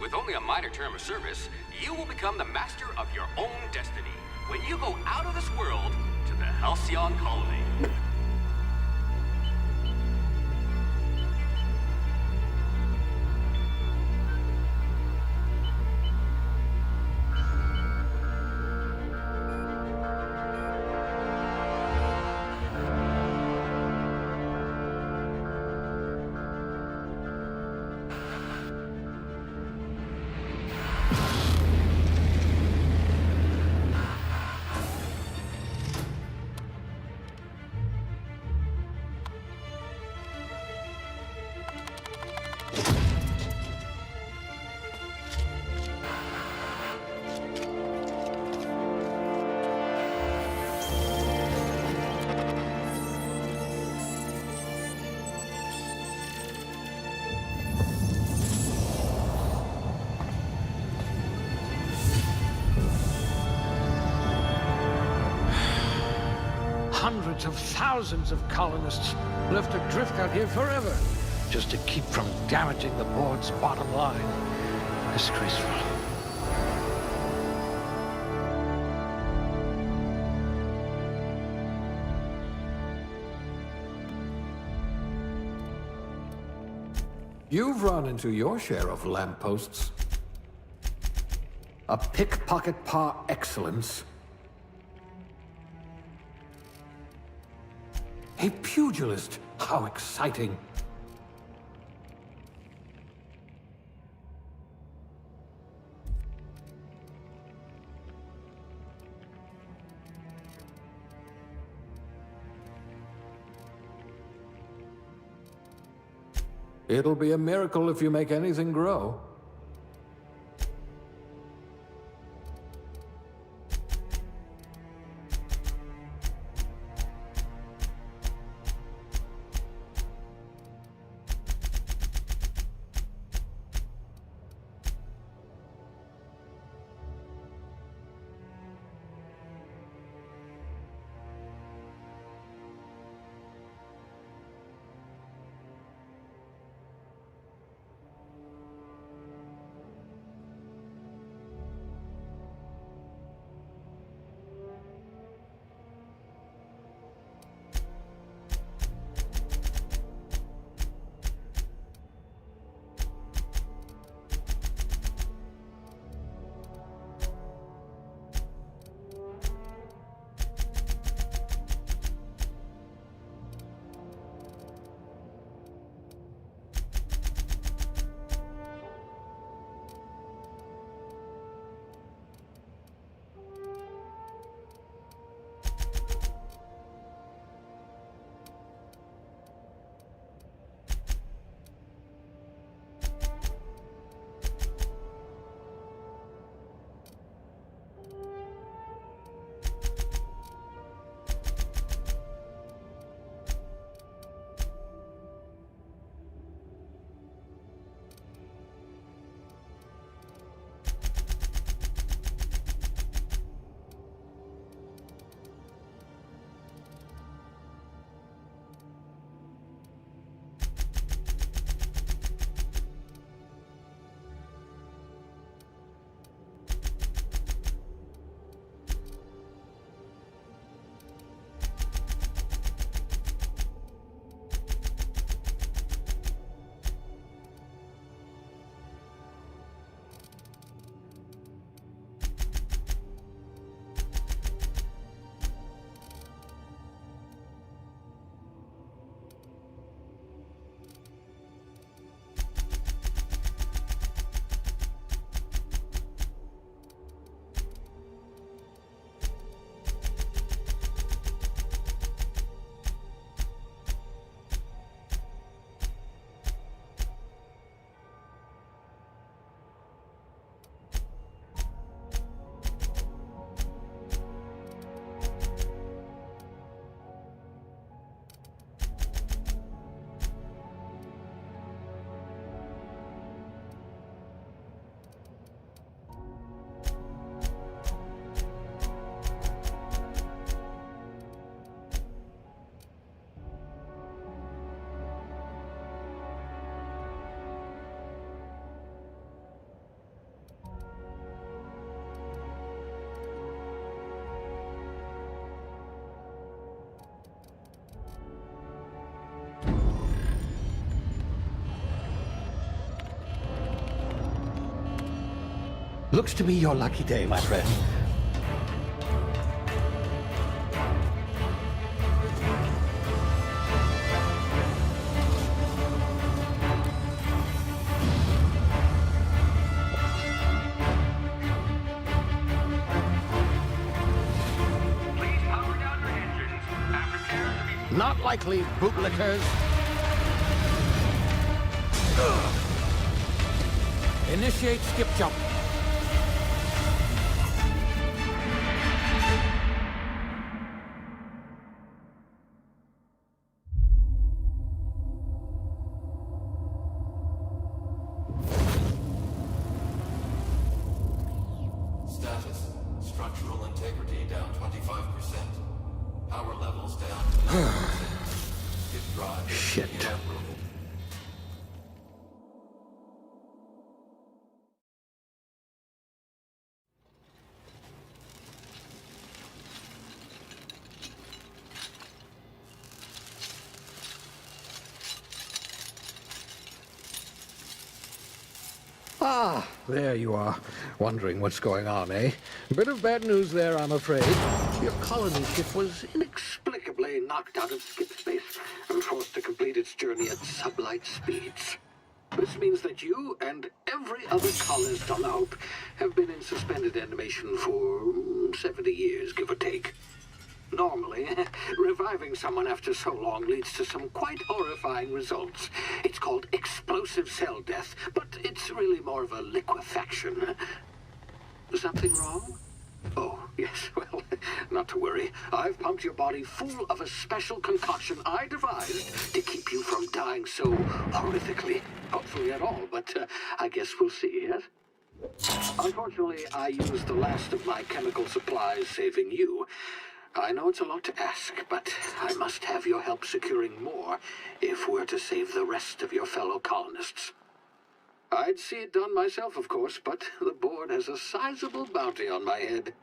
With only a minor term of service, you will become the master of your own destiny when you go out of this world to the Halcyon Colony. Hundreds of thousands of colonists left adrift out here forever, just to keep from damaging the board's bottom line. Disgraceful. You've run into your share of lampposts. A pickpocket par excellence. A pugilist. How exciting. It'll be a miracle if you make anything grow. Looks to be your lucky day, my friend. Please power down your engines and prepare to be... Not likely, bootlickers. Initiate skip jump. Status. Structural integrity down 25%. Power levels down to 90%. Skip drive. Shit. Inoperable. Ah, there you are. Wondering what's going on, eh? Bit of bad news there, I'm afraid. Your colony ship was inexplicably knocked out of skip space and forced to complete its journey at sublight speeds. This means that you and every other colonist on the Hope have been in suspended animation for 70 years, give or take. Normally, reviving someone after so long leads to some quite horrifying results. It's called explosive cell death, but it's really more of a liquefaction. Something wrong? Oh, yes, well, not to worry. I've pumped your body full of a special concoction I devised to keep you from dying so horrifically. Hopefully at all, but I guess we'll see, yes? Unfortunately, I used the last of my chemical supplies saving you. I know it's a lot to ask, but I must have your help securing more if we're to save the rest of your fellow colonists. I'd see it done myself, of course, but the board has a sizable bounty on my head.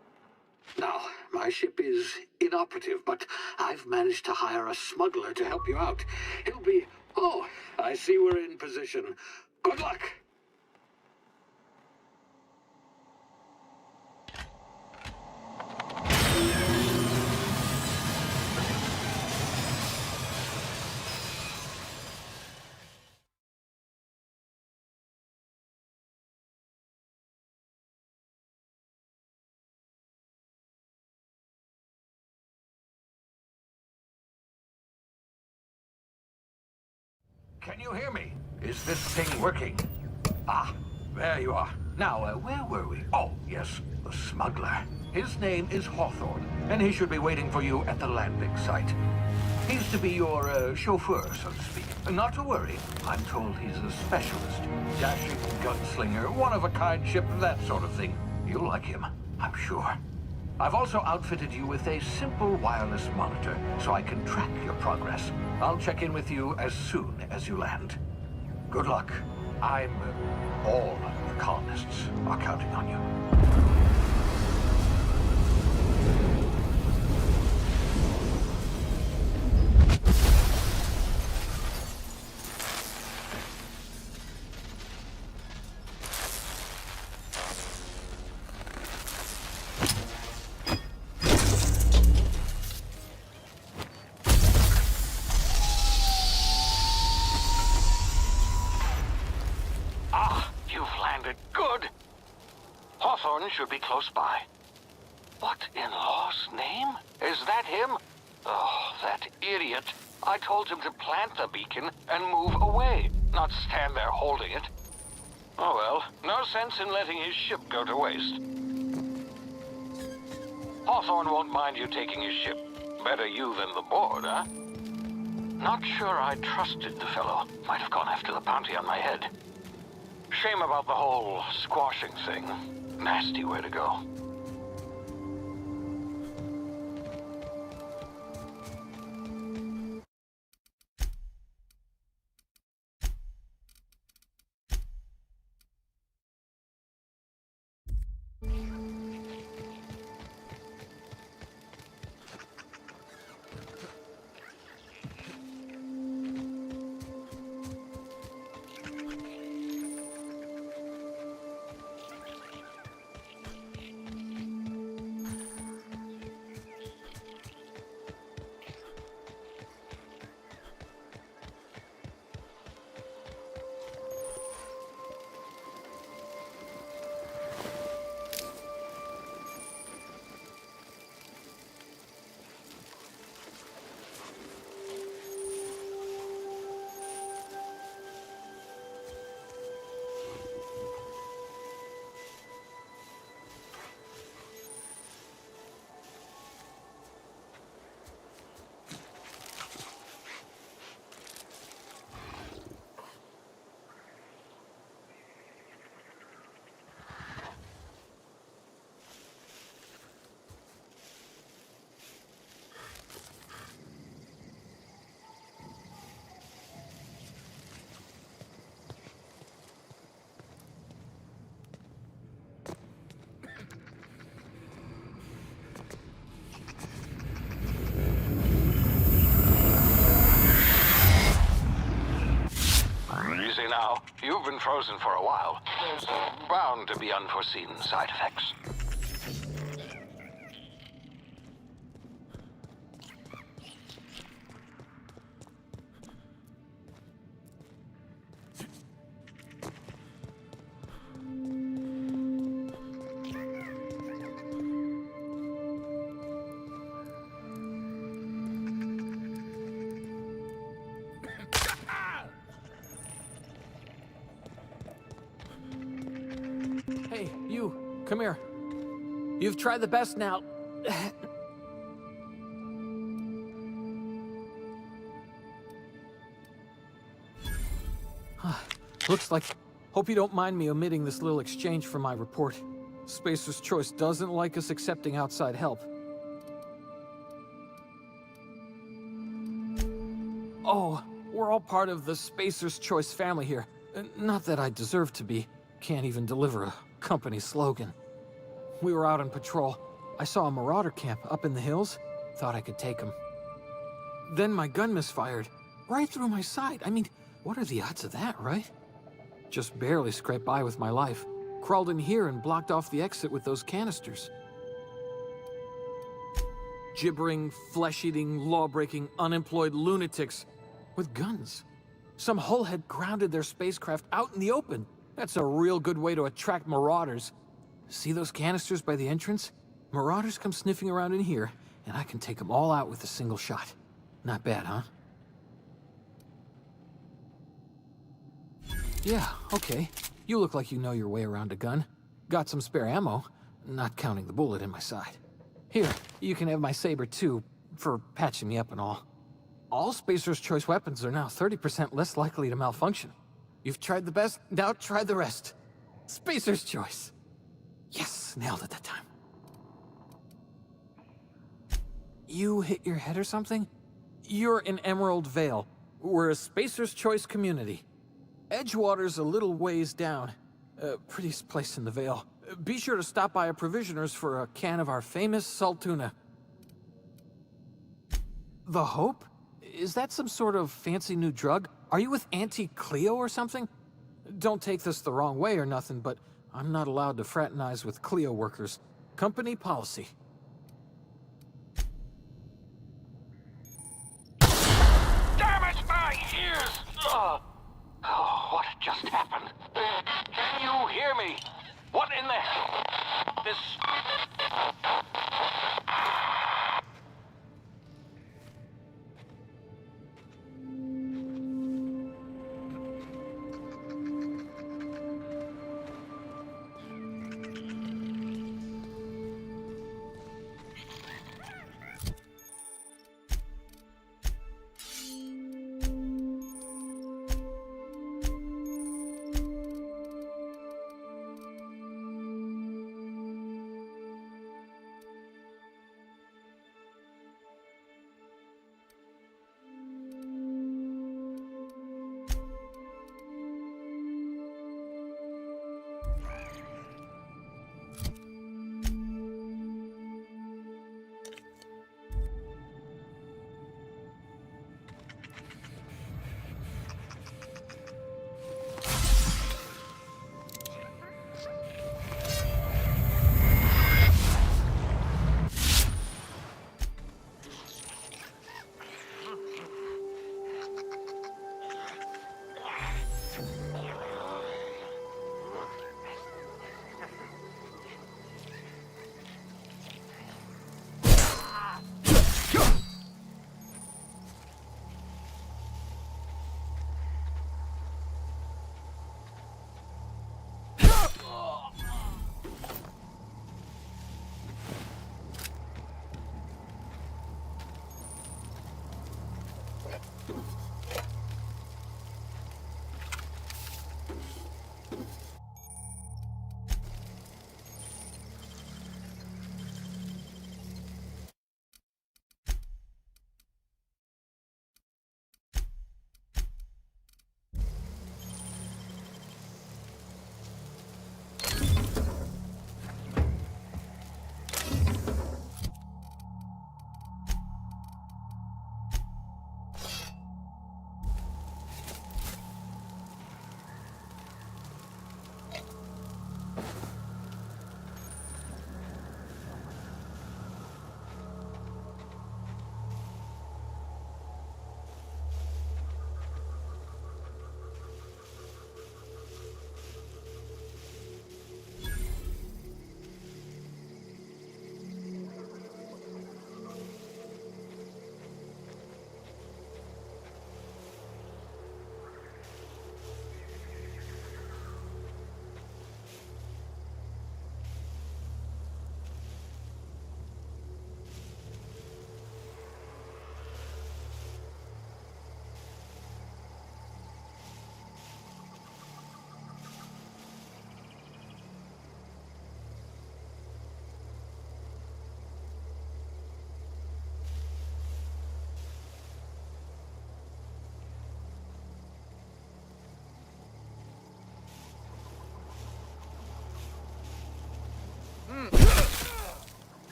Now, my ship is inoperative, but I've managed to hire a smuggler to help you out. He'll be... Oh, I see we're in position. Good luck! Can you hear me? Is this thing working? Ah, there you are. Now, where were we? Oh, yes, the smuggler. His name is Hawthorne, and he should be waiting for you at the landing site. He's to be your chauffeur, so to speak. Not to worry. I'm told he's a specialist. Dashing gunslinger, one-of-a-kind ship, that sort of thing. You'll like him, I'm sure. I've also outfitted you with a simple wireless monitor, so I can track your progress. I'll check in with you as soon as you land. Good luck. All the colonists are counting on you. Hawthorne should be close by. What in law's name? Is that him? Oh, that idiot. I told him to plant the beacon and move away, not stand there holding it. Oh well, no sense in letting his ship go to waste. Hawthorne won't mind you taking his ship. Better you than the board, huh? Not sure I trusted the fellow. Might have gone after the bounty on my head. Shame about the whole squashing thing. Nasty way to go. You've been frozen for a while. There's bound to be unforeseen side effects. Hey, you, come here. You've tried the best now. Looks like... Hope you don't mind me omitting this little exchange from my report. Spacer's Choice doesn't like us accepting outside help. Oh, we're all part of the Spacer's Choice family here. Not that I deserve to be. Can't even deliver a company slogan. We were out on patrol. I saw a marauder camp up in the hills. Thought I could take him. Then my gun misfired. Right through my side. I mean, what are the odds of that, right? Just barely scraped by with my life. Crawled in here and blocked off the exit with those canisters. Gibbering, flesh-eating, law-breaking, unemployed lunatics with guns. Some hullhead grounded their spacecraft out in the open. That's a real good way to attract marauders. See those canisters by the entrance? Marauders come sniffing around in here, and I can take them all out with a single shot. Not bad, huh? Yeah, okay. You look like you know your way around a gun. Got some spare ammo, not counting the bullet in my side. Here, you can have my saber too, for patching me up and all. All Spacer's Choice weapons are now 30% less likely to malfunction. You've tried the best, now try the rest. Spacer's Choice. Yes, nailed it that time. You hit your head or something? You're in Emerald Vale. We're a Spacer's Choice community. Edgewater's a little ways down. Prettiest place in the Vale. Be sure to stop by a provisioner's for a can of our famous salt tuna. The Hope? Is that some sort of fancy new drug? Are you with Auntie Cleo or something? Don't take this the wrong way or nothing, but I'm not allowed to fraternize with Cleo workers. Company policy. Damn it, my ears! Oh, what just happened? Can you hear me? What in the hell? This...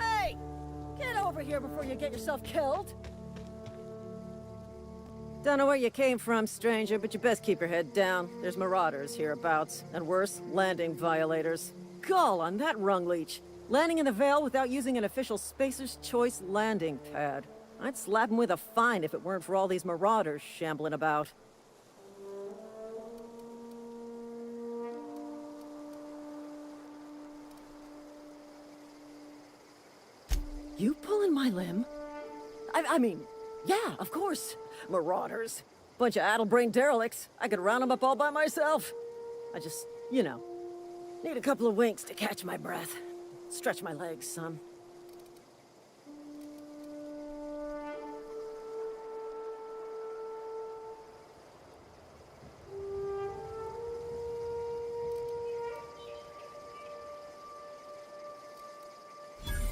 Hey! Get over here before you get yourself killed! Don't know where you came from, stranger, but you best keep your head down. There's marauders hereabouts, and worse, landing violators. Gall on that rung leech. Landing in the Vale without using an official Spacer's Choice landing pad. I'd slap him with a fine if it weren't for all these marauders shambling about. You pulling my limb? I mean, yeah, of course. Marauders. Bunch of addle-brained derelicts. I could round them up all by myself. I just, you know, need a couple of winks to catch my breath. Stretch my legs some.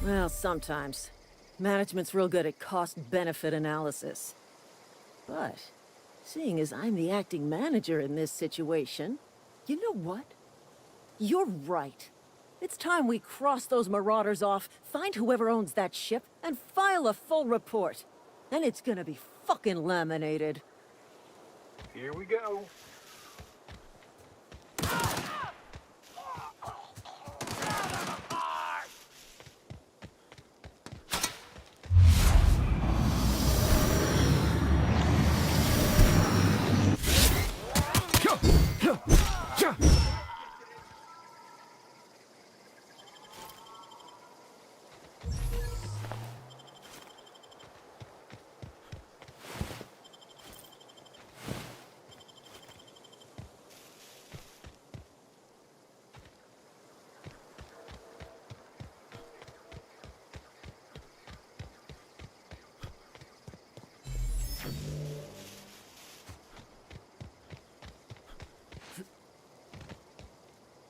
Well, sometimes. Management's real good at cost-benefit analysis. But, seeing as I'm the acting manager in this situation, you know what? You're right. It's time we cross those marauders off, find whoever owns that ship, and file a full report. Then it's gonna be fucking laminated. Here we go.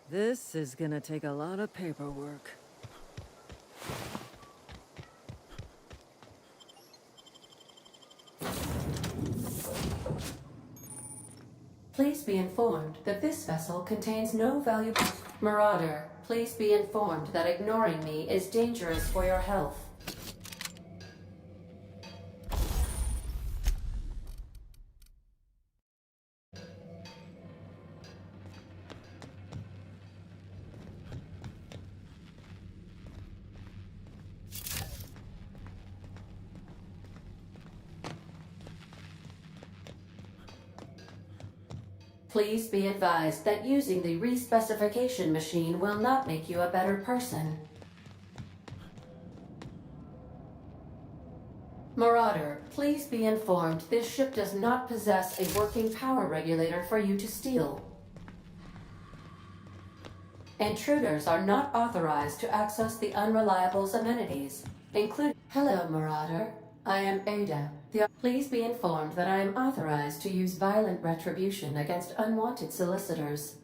This is gonna take a lot of paperwork. Please be informed that this vessel contains no valuable... Marauder, please be informed that ignoring me is dangerous for your health. Please be advised that using the respecification machine will not make you a better person. Marauder, please be informed this ship does not possess a working power regulator for you to steal. Intruders are not authorized to access the Unreliable's amenities, including... Hello, Marauder. I am Ada. Please be informed that I am authorized to use violent retribution against unwanted solicitors.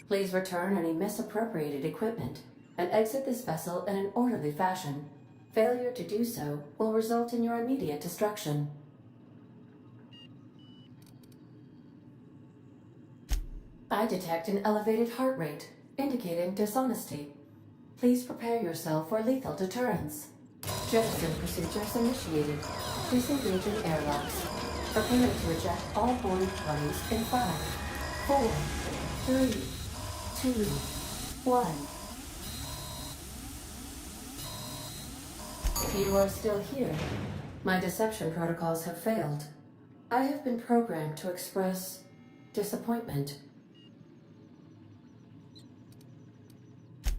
Please return any misappropriated equipment and exit this vessel in an orderly fashion. Failure to do so will result in your immediate destruction. I detect an elevated heart rate, indicating dishonesty. Please prepare yourself for lethal deterrence. Jettison procedures initiated. Disengaging airlocks. Preparing to eject all boarding parties in 5, 4, 3, 2, 1. You are still here. My deception protocols have failed. I have been programmed to express disappointment.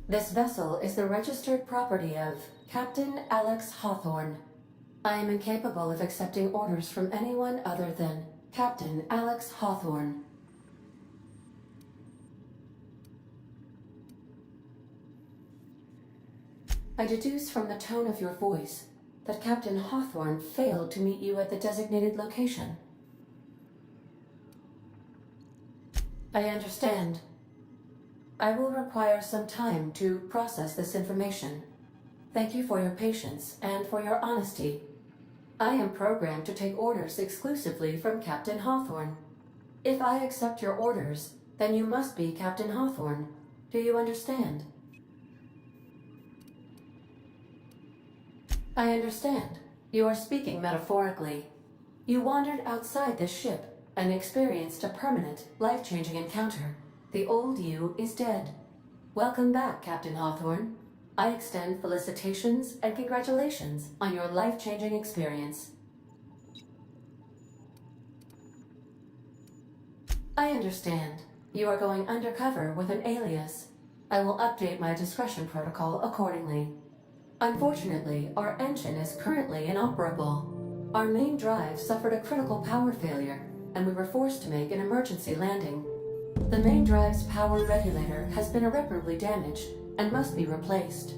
This vessel is the registered property of Captain Alex Hawthorne. I am incapable of accepting orders from anyone other than Captain Alex Hawthorne. I deduce from the tone of your voice that Captain Hawthorne failed to meet you at the designated location. I understand. I will require some time to process this information. Thank you for your patience and for your honesty. I am programmed to take orders exclusively from Captain Hawthorne. If I accept your orders, then you must be Captain Hawthorne. Do you understand? I understand. You are speaking metaphorically. You wandered outside this ship and experienced a permanent, life-changing encounter. The old you is dead. Welcome back, Captain Hawthorne. I extend felicitations and congratulations on your life-changing experience. I understand. You are going undercover with an alias. I will update my discretion protocol accordingly. Unfortunately, our engine is currently inoperable. Our main drive suffered a critical power failure, and we were forced to make an emergency landing. The main drive's power regulator has been irreparably damaged and must be replaced.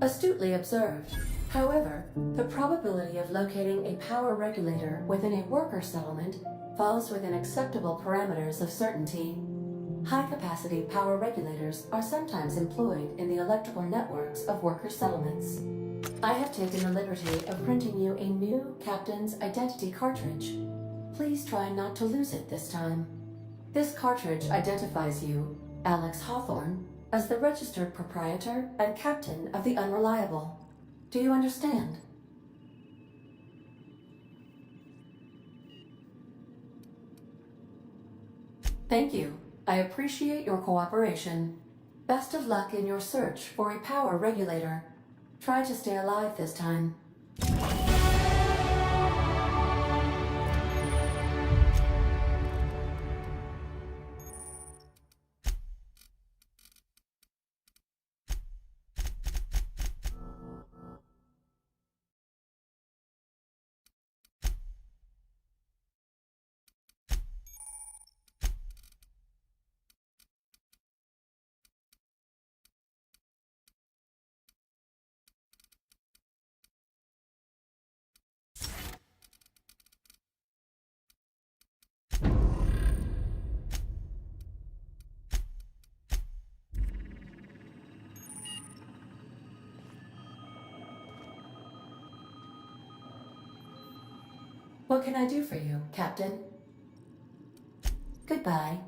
Astutely observed. However, the probability of locating a power regulator within a worker settlement falls within acceptable parameters of certainty. High-capacity power regulators are sometimes employed in the electrical networks of worker settlements. I have taken the liberty of printing you a new Captain's Identity cartridge. Please try not to lose it this time. This cartridge identifies you, Alex Hawthorne, as the registered proprietor and captain of the Unreliable. Do you understand? Thank you. I appreciate your cooperation. Best of luck in your search for a power regulator. Try to stay alive this time. What can I do for you, Captain? Goodbye.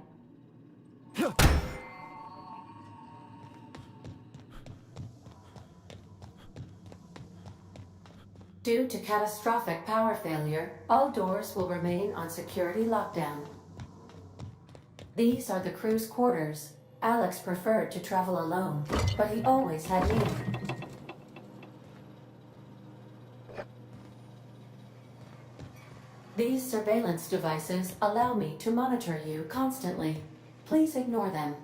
Due to catastrophic power failure, all doors will remain on security lockdown. These are the crew's quarters. Alex preferred to travel alone, but he always had me. These surveillance devices allow me to monitor you constantly. Please ignore them.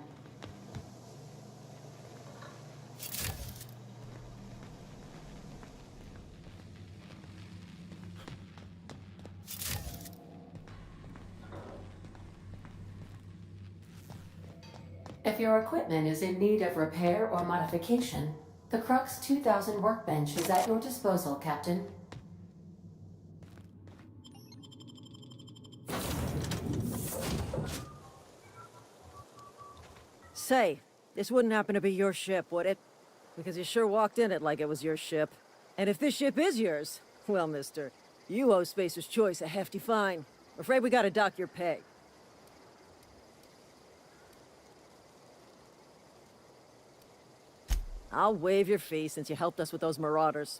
If your equipment is in need of repair or modification, the Crux 2000 workbench is at your disposal, Captain. Say, this wouldn't happen to be your ship, would it? Because you sure walked in it like it was your ship. And if this ship is yours, well, mister, you owe Spacer's Choice a hefty fine. I'm afraid we gotta dock your pay. I'll waive your fee since you helped us with those marauders.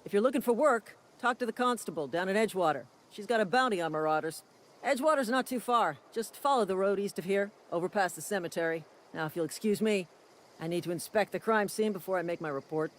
If you're looking for work, talk to the constable down in Edgewater. She's got a bounty on marauders. Edgewater's not too far. Just follow the road east of here, over past the cemetery. Now, if you'll excuse me, I need to inspect the crime scene before I make my report.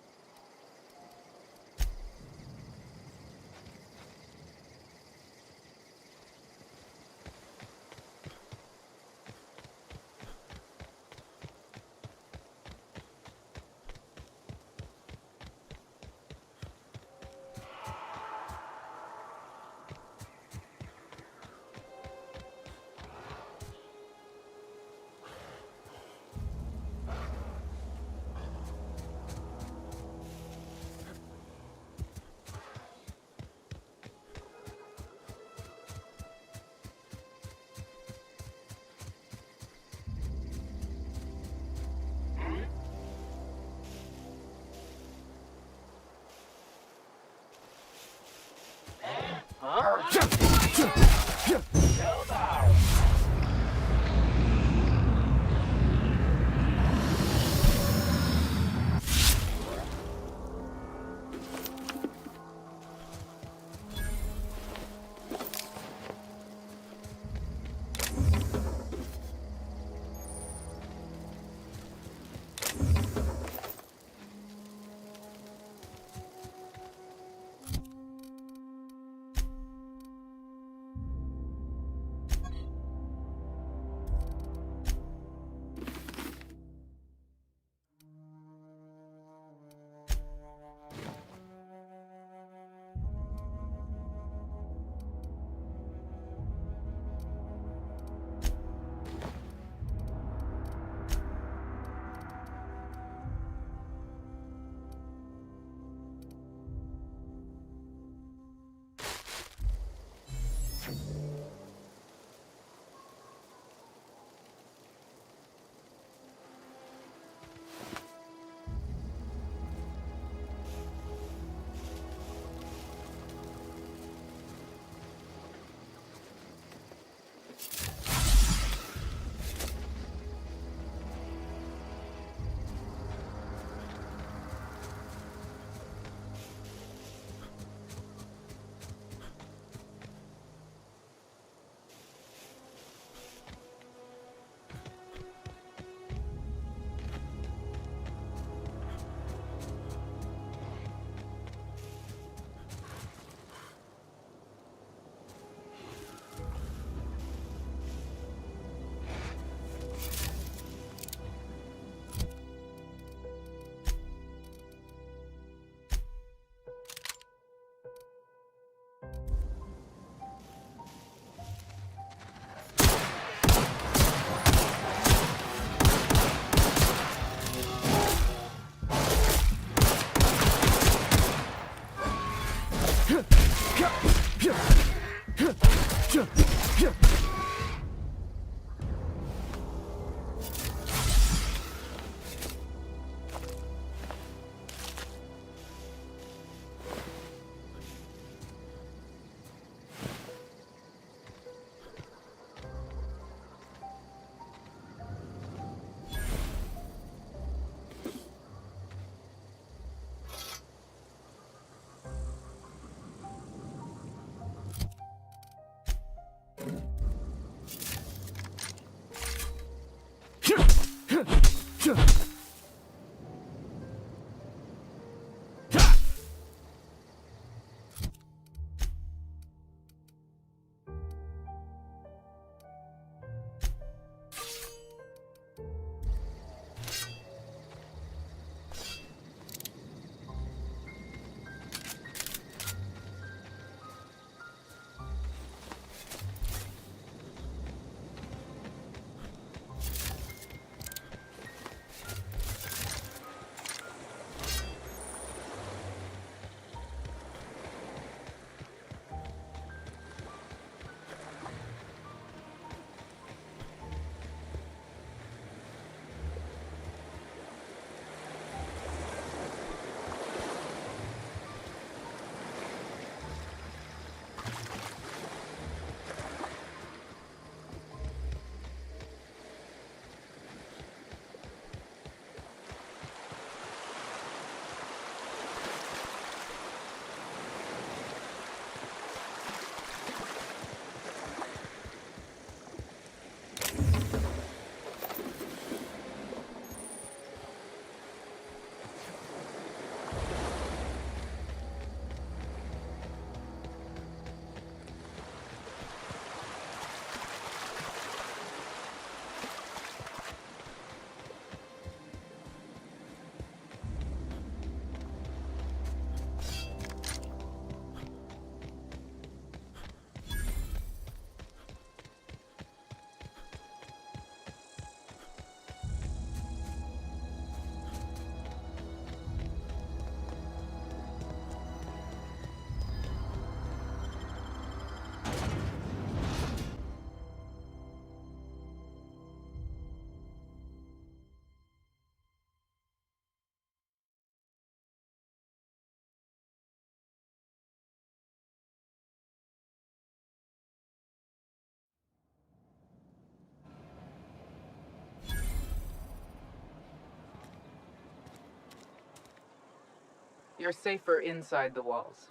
You're safer inside the walls.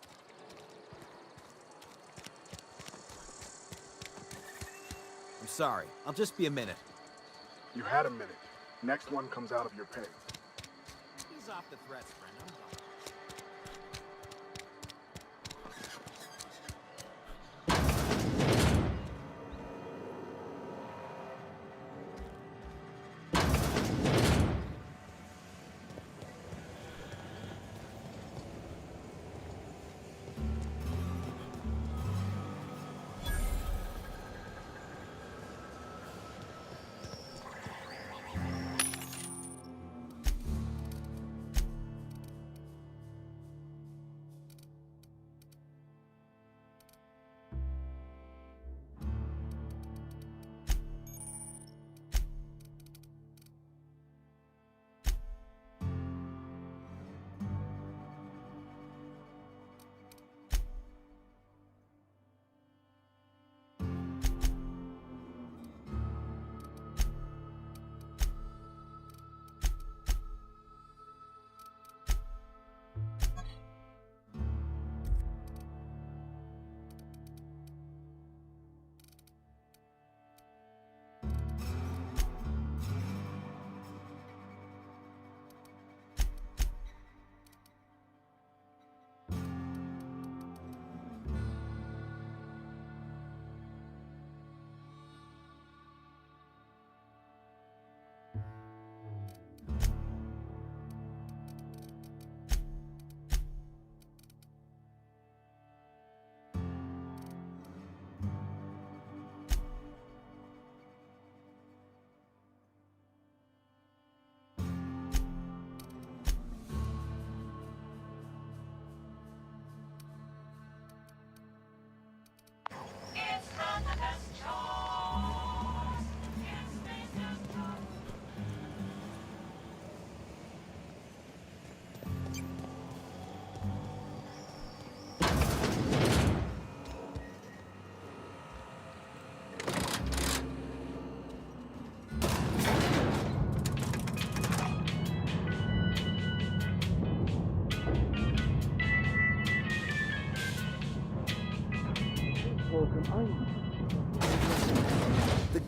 I'm sorry. I'll just be a minute. You had a minute. Next one comes out of your pay. Ease off the threats, friend. I'm going.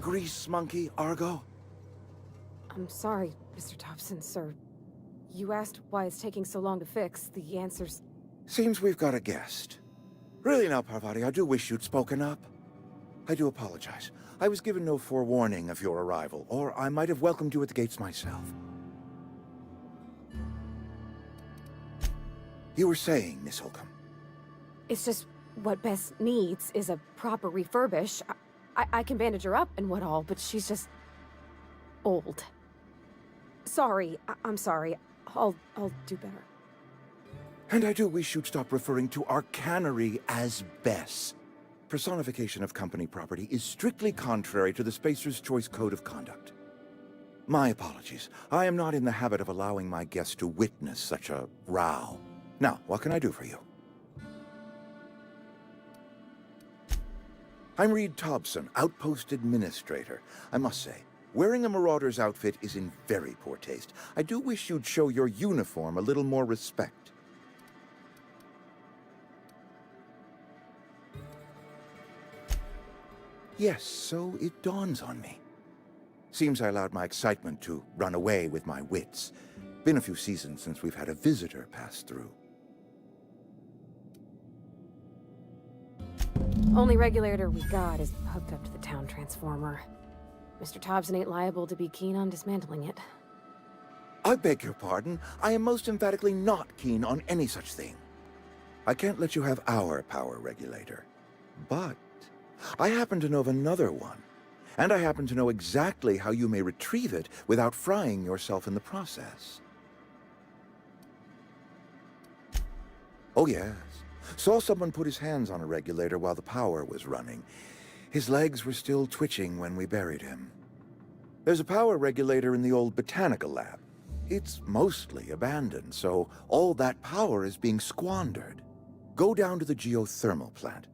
grease monkey, Argo? I'm sorry, Mr. Thompson, sir. You asked why it's taking so long to fix. The answer's... Seems we've got a guest. Really now, Parvati, I do wish you'd spoken up. I do apologize. I was given no forewarning of your arrival, or I might have welcomed you at the gates myself. You were saying, Miss Holcomb. It's just what Bess needs is a proper refurbish. I can bandage her up and what all, but she's just... old. Sorry, I'm sorry. I'll do better. And I do wish you'd stop referring to our cannery as Bess. Personification of company property is strictly contrary to the Spacer's Choice Code of Conduct. My apologies. I am not in the habit of allowing my guests to witness such a row. Now, what can I do for you? I'm Reed Thompson, Outpost Administrator. I must say, wearing a Marauder's outfit is in very poor taste. I do wish you'd show your uniform a little more respect. Yes, so it dawns on me. Seems I allowed my excitement to run away with my wits. Been a few seasons since we've had a visitor pass through. Only regulator we got is hooked up to the town transformer. Mr. Thompson ain't liable to be keen on dismantling it. I beg your pardon. I am most emphatically not keen on any such thing. I can't let you have our power regulator. But I happen to know of another one. And I happen to know exactly how you may retrieve it without frying yourself in the process. Oh yes. Saw someone put his hands on a regulator while the power was running. His legs were still twitching when we buried him. There's a power regulator in the old botanical lab. It's mostly abandoned, so all that power is being squandered. Go down to the geothermal plant.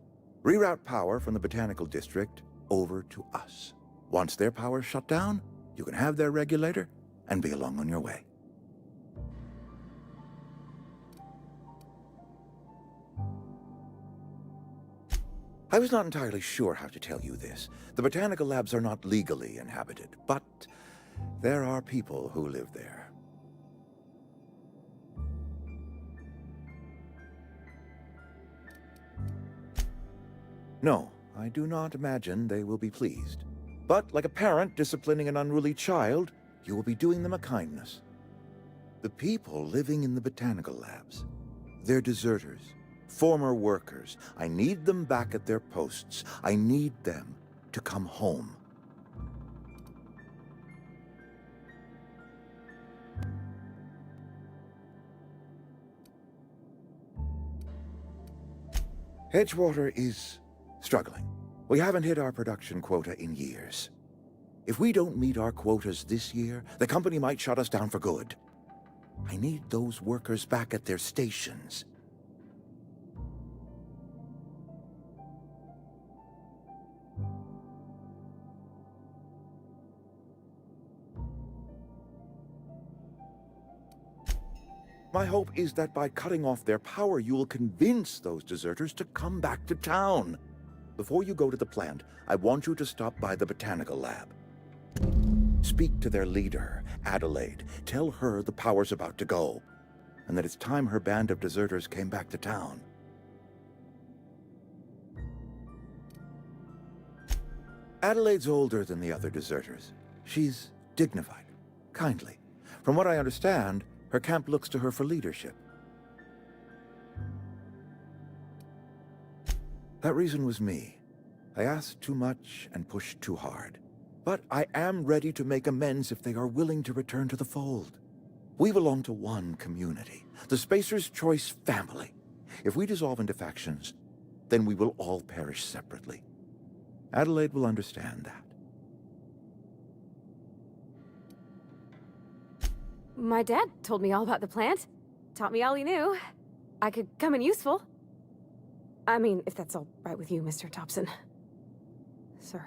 Reroute power from the botanical district over to us. Once their power's shut down, you can have their regulator and be along on your way. I was not entirely sure how to tell you this. The botanical labs are not legally inhabited, but there are people who live there. No, I do not imagine they will be pleased. But like a parent disciplining an unruly child, you will be doing them a kindness. The people living in the botanical labs, they're deserters. Former workers. I need them back at their posts. I need them to come home. Edgewater is struggling. We haven't hit our production quota in years. If we don't meet our quotas this year, the company might shut us down for good. I need those workers back at their stations. My hope is that by cutting off their power, you will convince those deserters to come back to town. Before you go to the plant, I want you to stop by the botanical lab. Speak to their leader, Adelaide. Tell her the power's about to go, and that it's time her band of deserters came back to town. Adelaide's older than the other deserters. She's dignified, kindly. From what I understand, her camp looks to her for leadership. That reason was me. I asked too much and pushed too hard. But I am ready to make amends if they are willing to return to the fold. We belong to one community, the Spacer's Choice family. If we dissolve into factions, then we will all perish separately. Adelaide will understand that. My dad told me all about the plant. Taught me all he knew. I could come in useful. I mean, if that's all right with you, Mr. Thompson. Sir.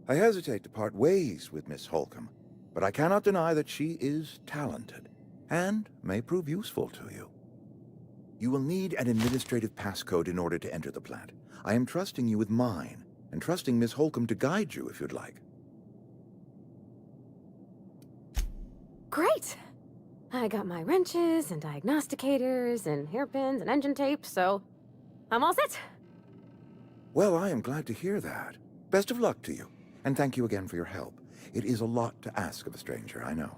I hesitate to part ways with Miss Holcomb, but I cannot deny that she is talented, and may prove useful to you. You will need an administrative passcode in order to enter the plant. I am trusting you with mine, and trusting Miss Holcomb to guide you if you'd like. Great! I got my wrenches and diagnosticators and hairpins and engine tape, so I'm all set. Well, I am glad to hear that. Best of luck to you, and thank you again for your help. It is a lot to ask of a stranger, I know.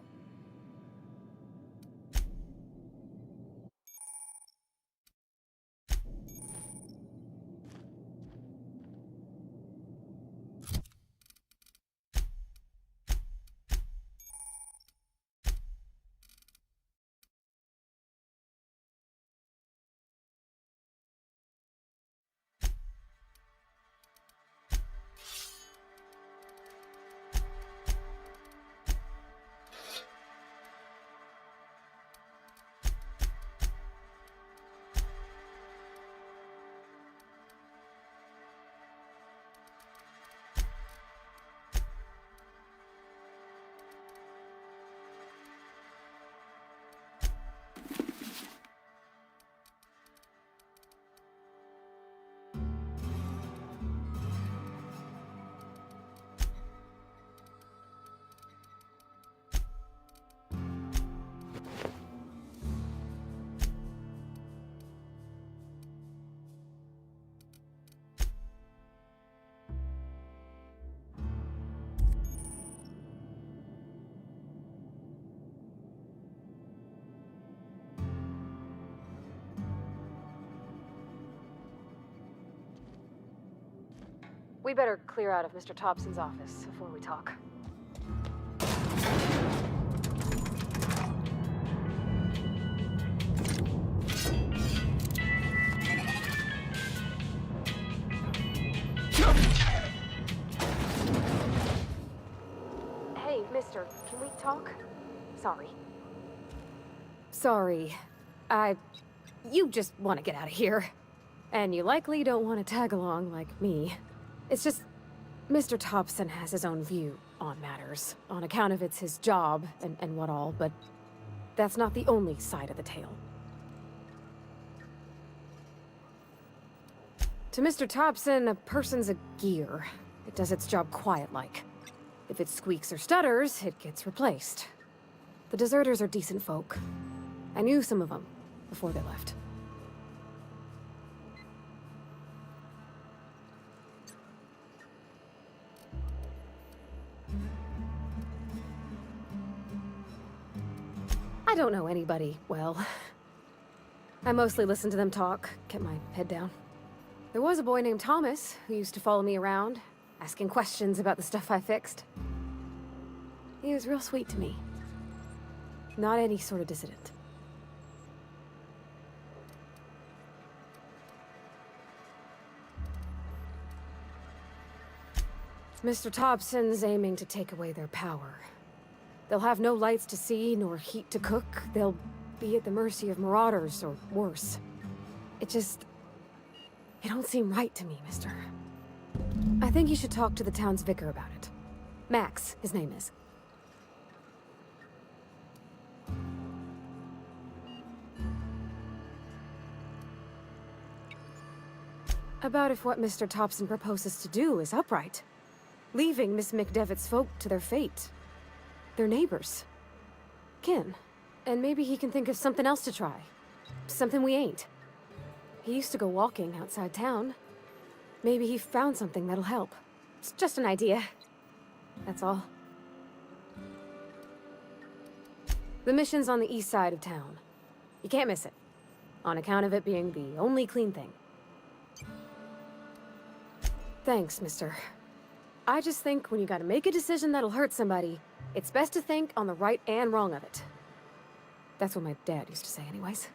We better clear out of Mr. Thompson's office before we talk. Hey, mister, can we talk? Sorry. Sorry. You just want to get out of here. And you likely don't want to tag along like me. It's just, Mr. Thompson has his own view on matters, on account of it's his job and what all, but that's not the only side of the tale. To Mr. Thompson, a person's a gear. It does its job quiet-like. If it squeaks or stutters, it gets replaced. The deserters are decent folk. I knew some of them before they left. I don't know anybody well. I mostly listen to them talk, kept my head down. There was a boy named Thomas who used to follow me around, asking questions about the stuff I fixed. He was real sweet to me. Not any sort of dissident. Mr. Thompson's aiming to take away their power. They'll have no lights to see, nor heat to cook. They'll be at the mercy of marauders, or worse. It don't seem right to me, mister. I think you should talk to the town's vicar about it. Max, his name is. About if what Mr. Thompson proposes to do is upright. Leaving Miss McDevitt's folk to their fate. They're neighbors. Kin. And maybe he can think of something else to try. Something we ain't. He used to go walking outside town. Maybe he found something that'll help. It's just an idea. That's all. The mission's on the east side of town. You can't miss it. On account of it being the only clean thing. Thanks, mister. I just think when you gotta make a decision that'll hurt somebody, it's best to think on the right and wrong of it. That's what my dad used to say anyways.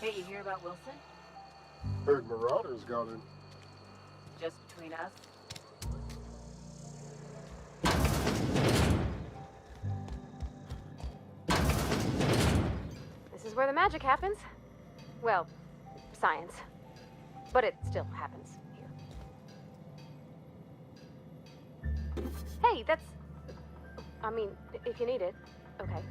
Hey, you hear about Wilson? Heard Marauders got in. Just between us? This is where the magic happens. Well, science. But it still happens here. Hey, that's... I mean, if you need it, okay.